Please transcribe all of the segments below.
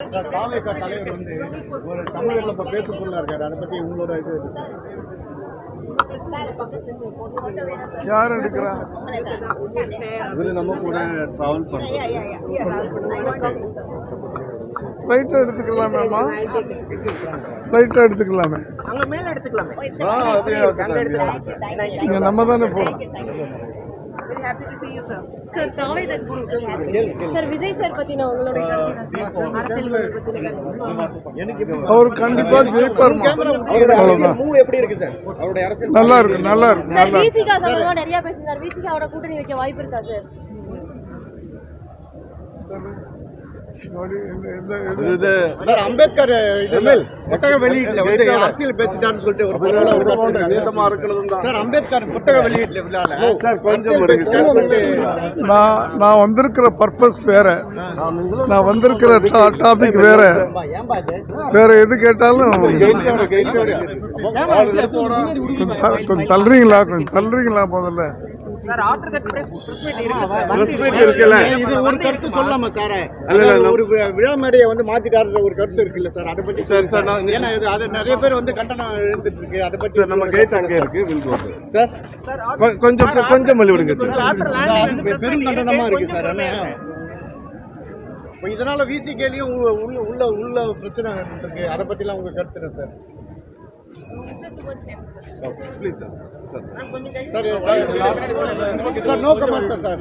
தாவேகா தலைவர் வந்து ஒரு தமிழகத்தில் இப்போ பேசுக்குள்ளா இருக்காரு. அதை பற்றி உங்களோட இது யார் எடுக்கிறா? இவர் நம்ம கூட ட்ராவல் பண்ணுறோம். ஃப்ளைட்டில் எடுத்துக்கலாமேம்மா, ஃப்ளைட்டில் எடுத்துக்கலாமே, இங்கே நம்ம தானே போகிறோம். அவர் கண்டிப்பா ஜெயிப்பார். நல்லா இருக்கு, நல்லா இருக்கு. நிறைய பேசுறாரு. விசிகாவோட கூட்டணி வைக்க வாய்ப்பு இருக்கா சார்? அம்பேத்கர் புத்தக வெளியீட்டுல வந்து அரசியல் பேசிட்டான்னு சொல்லிட்டு ஒரு அம்பேத்கர் புத்தக வெளியீட்டுல நான் வந்திருக்கிற பர்பஸ் வேற, நான் வந்திருக்கிற டாபிக் வேற. வேற எது கேட்டாலும் கொஞ்சம் தள்ளுறீங்களா, கொஞ்சம் தள்ளுறீங்களா முதல்ல. Sir after that press meet இருக்கு சார். பிரஸ் மீட் இருக்குல்ல, இது ஒரு கருத்து சொல்லலாமா சார்? ஒரு விழா மேடையை வந்து மாத்திட்டாருன்ற ஒரு கருத்து இருக்குல்ல சார், அதை பத்தி சார் ஏன்னா அது நிறைய பேர் வந்து கண்டனம் எழுந்துட்டு இருக்கு. அதை பத்தி நம்ம கேட் அங்கே இருக்கு சார். கொஞ்சம் மல்லி விடுங்க சார். பெரும் கண்டனமா இருக்கு சார். இப்போ இதனால விசிகேலையும் உள்ள பிரச்சனை இருக்கு. அதை பத்திலாம் உங்க கருத்து என்ன sir? Please, sir. Sir, no comments, sir.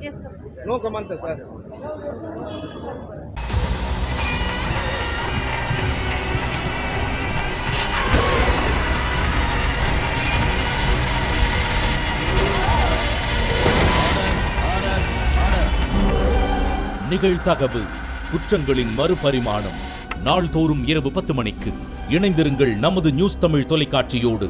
Yes, sir. No comments, sir. நிகழ்தகவு குற்றங்களின் மறுபரிமாணம் நாள்தோறும் இரவு 10 மணிக்கு இணைந்திருங்கள் நமது நியூஸ் தமிழ் தொலைக்காட்சியோடு.